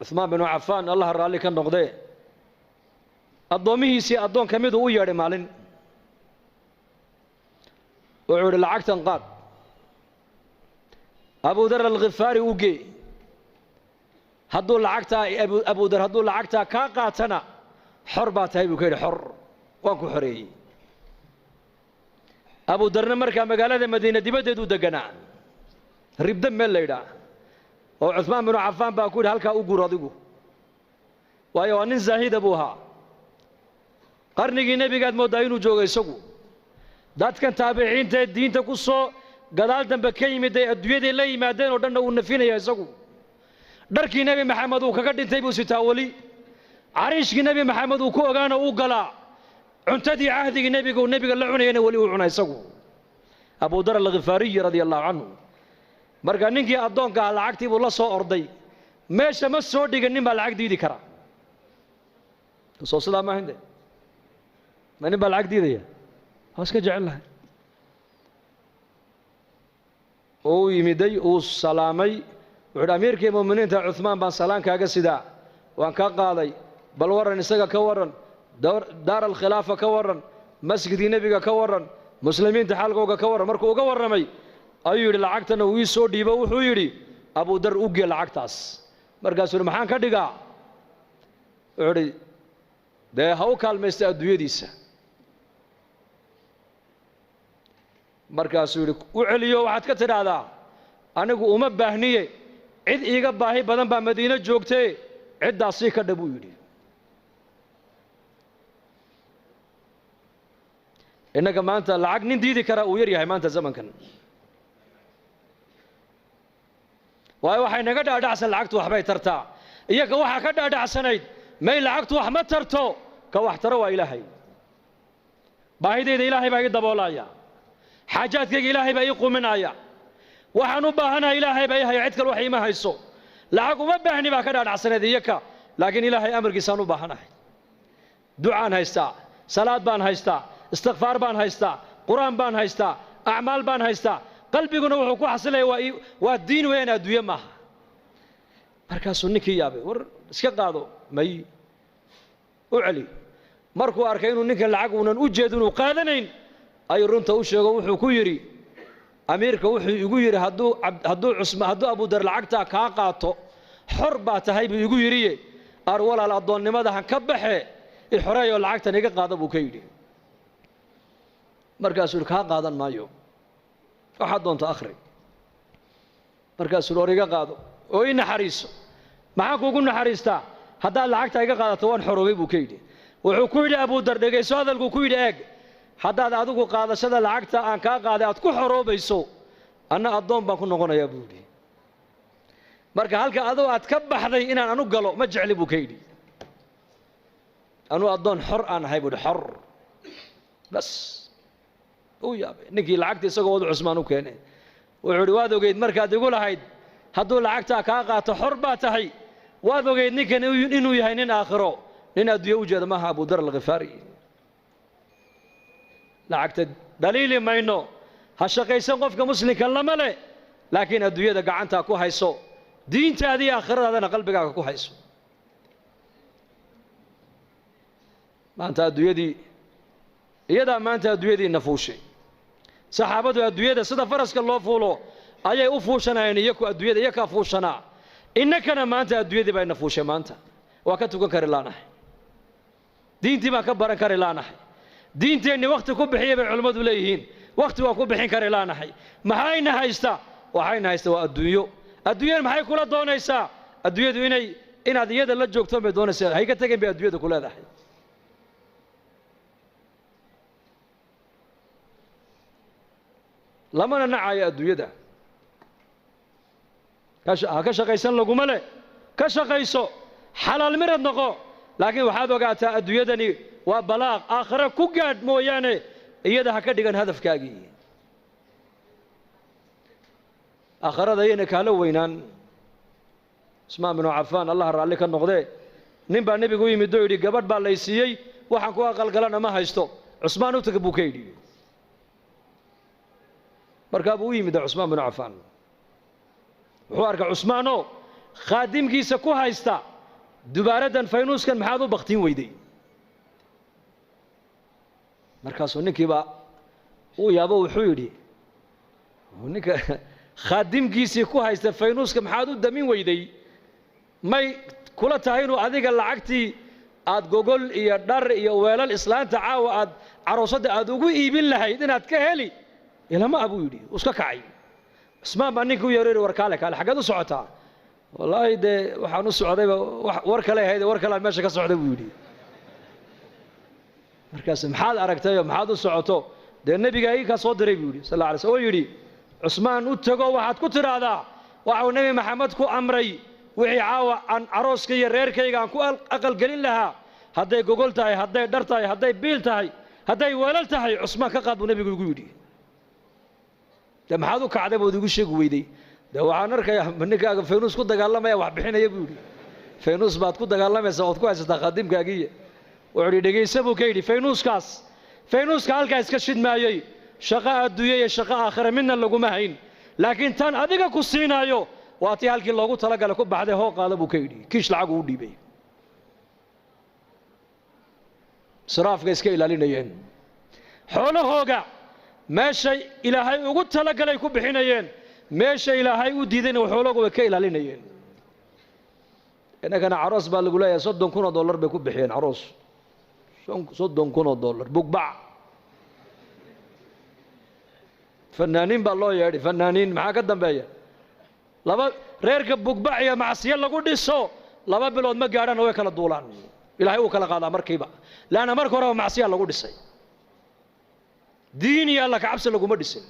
عثمان بن عفان الله الرالي كان نقضي الضوميه سي الضون كميدو وياري مالين وعود العقد انقاد أبو ذر الغفاري وقي هدو العقد أبو ذر هدو العقد كاقاتنا حربات هاي بكير حر واكو حري أبو ذر مركا مقالة مدينة دبدة دقنا ريب دم الليلة وعثمان بن عفان باكل هلكا أقول راضيكو وأيوان زاهد أبوها قرني النبي قد موداينو جوجي سقو دات كان تابعين الدين تقصو قدال دم بكيمة الدوية اللي ما دين ودنا ونفينا يا سقو درك النبي محمد وكقد تيبو ستاولي عريش النبي محمد وكو أجانا وقلا عنتدي عهد النبي قو النبي قال لعنا هنا ولي وعنا يسقو أبو ذر الغفاري رضي الله عنه marka ninkii adoonka lacagtii buu la soo orday meesha ma soo dhiganin baa lacag diidi kara soo sidaa ma hinde man baa lacag diidaya hoos ka jecel lahay oo yimiday oo salaamay wuxuu amirkii muuminiinta Uthman baan salaan kaaga sidaa waan ka qaaday bal waran isaga ka waran daar al khilaafa ka waran masjidii nabiga ka waran muslimiinta xalqooga ka waran markuu uga waramay ayuu yiri lacagtana uu soo dhiibo wuxuu yiri Abu Dar u gee lacagtaas markaasuu maxaan ka dhigaa wuxuu de haw kaalmeystay adduunyadiisa markaasuu yiri u celiyo waxaad ka tiraahdaa anigu uma baahniye cid iiga baahi badan baa Madiina joogtay cidaasi ka dhabu yiri inaga maanta lacag nin diidi kara uu yar yahay maanta zamankan waxay naga dhaadhacsan lacagtu waxbay tartaa iyaga waxa ka dhaadhacsanayd may lacagtu wax ma tarto ka wax taro waa ilaahay baahideeda ilaahay baa ii daboolaya xaajaadkayga ilaahay baa ii quminaya waxaan u baahanahay ilaahay baa ii haya cid kale wax iima hayso lacag uma baahni baa ka dhaadhacsanayd iyaga laakiin ilaahay amarkiisaan u baahanahay ducaan haystaa salaad baan haystaa istighfaar baan haystaa quraan baan haystaa acmaal baan haystaa qalbiguna wuxuu ku xasilay waa diin weyn adduunyo ma markaasuu ninkii yaabay war iska qaado may u celi markuu arkay inuu ninka lacag uunan u jeedin uu qaadanayn ay runta u sheego wuxuu ku yiri amiirka wuxuu igu yiri hadduu Abu Dar lacagta ka qaato xor baa tahay buu igu yiri ar walaal adoonnimada han ka baxe xoreeyo lacagtan iga qaado buu ka yiri markaasuu ka qaadan maayo waxaad doonto akhri markaasuu origa qaado oo ina xariiso maxaa kuugu naxariistaa haddaad lacagta iga qaadato waan xoroobay buu ka yidhi wuxuu ku yidhi Abu Dar dhegayso hadalku ku yidhi eeg haddaad adigu qaadashada lacagta aan kaa qaaday aad ku xoroobayso anna addoon baan ku noqonayaa buu yidhi marka halka adoo aad ka baxday inaan anu galo ma jecli buu ka yidhi anu addoon xor aan ahay buu xor bas yaabay ninkii lacagta isagoo wada Usmaan u keenay wuxuu waad ogeyd markaad igu lahayd hadduu lacagta ka qaato xor baa tahay waad ogeyd ninkan inuu yahay nin aakhiro nin adduunyo u jeeda maaha Abu Dar al-Ghifari lacagta daliil mayno ha shaqaysan qofka muslimka lama leh laakiin adduunyada gacanta ku hayso diintaadii aakhiradaadana qalbigaaga ku hayso maanta adduunyadii iyada maanta adduunyadii nafuushay saxaabadu adduunyada sida faraska loo fuulo ayay u fuushanayeen iyagu adduunyada iyaga fuushana innakana maanta adduunyadii bay nafuushay maanta waa ka tukan kari laanahay diintii baan ka baran kari laanahay diinteeni waqti ku bixiyay bay culimadu leeyihiin waqti waa ku bixin kari laanahay maxayna haysta waxayna haysta waa adduunyo adduunyada maxay kula doonaysaa adduunyadu inaad iyada la joogto bay doonaysaa hay ka tageen bay adduunyada ku leedahay lamana nacaya adduunyada ka shaqaysan laguma leh ka shaqayso xalaal mirad noqo laakiin waxaad ogaataa adduunyadani waa balaaq aakhira ku gaadh mooyaane iyada ha ka dhigan hadafkaagii aakhirada ayayna kaala weynaan Usmaan bin Affan Allah raalli ka noqdee nin baa nabigu yimid oo yidhi gabadh baa lay siiyey waxaan ku aqalgalana ma haysto Usmaan u tagay buu ka yidhi markaa buu yimid Usmaan bin Affan wuxuu arkay Usmaano khaadimkiisa ku haysta dubaaradan faynuuskan maxaad u baktiin weyday markaasuu ninkiiba uu yaabo wuxuu yidhi ninka khaadimkiisii ku haysta faynuuska maxaad u damin weyday may kula tahay inuu adiga lacagtii aad gogol iyo dhar iyo weelal islaanta caawa aad caroosadda aad ugu iibin lahayd inaad ka heli ilama abuu yidhi iska kacay cismaan baa ninka u yeeray war kaale xaggeed u socotaa wallaahi dee waxaan u socdayba war kale ahayd war kale aan meesha ka socday buu yidhi markaas maxaad aragtayoo maxaad u socoto dee nebiga ii ka soo diray buu yidhi sal alla alay slam oo yidhi cusmaan u tago waxaad ku tidhaahdaa waxuu nebi maxamed ku amray wixii caawa aan carooska iyo reerkayga aan ku aqalgelin lahaa hadday gogol tahay hadday dhar tahay hadday biil tahay hadday weelal tahay cusmaan ka qaad buu nebigu igu yidhi dee maxaad u kacday bood igu sheegi weyday dee waxaan arkayaa ninkaaga faynuus ku dagaalamaya wax bixinaya buu yidhi faynuus baad ku dagaalamaysaa ood ku haysataa khaadimkaagiiya wuxuu yidhi dhegaysa buu ka yidhi faynuuska halkaa iska shidmaayey shaqo adduunya iyo shaqo aakhira midna laguma hayn laakiin tan adiga ku siinaayo waa tii halkii loogu talagalay ku baxday hoo qaada buu ka yidhi kiish lacagu u dhiibay israafka iska ilaalinayeen xoolahooga meeshay ilaahay ugu talagalay ku bixinayeen meesha ilaahay u diidayna xoolahooga way ka ilaalinayeen innagana caroos baa lagu leeyahay $30,000 bay ku bixiyeen caroos $30,000 bugbac fanaaniin baa loo yeedhay fanaaniin maxaa ka dambeeya laba reerka bugbac iyo macsiyo lagu dhiso 2 bilood ma gaadhaan way kala duulaan ilaahay uu kala qaadaa markiiba laana marka hore macsiyo lagu dhisay diin iyo alla ka cabsi laguma dhisay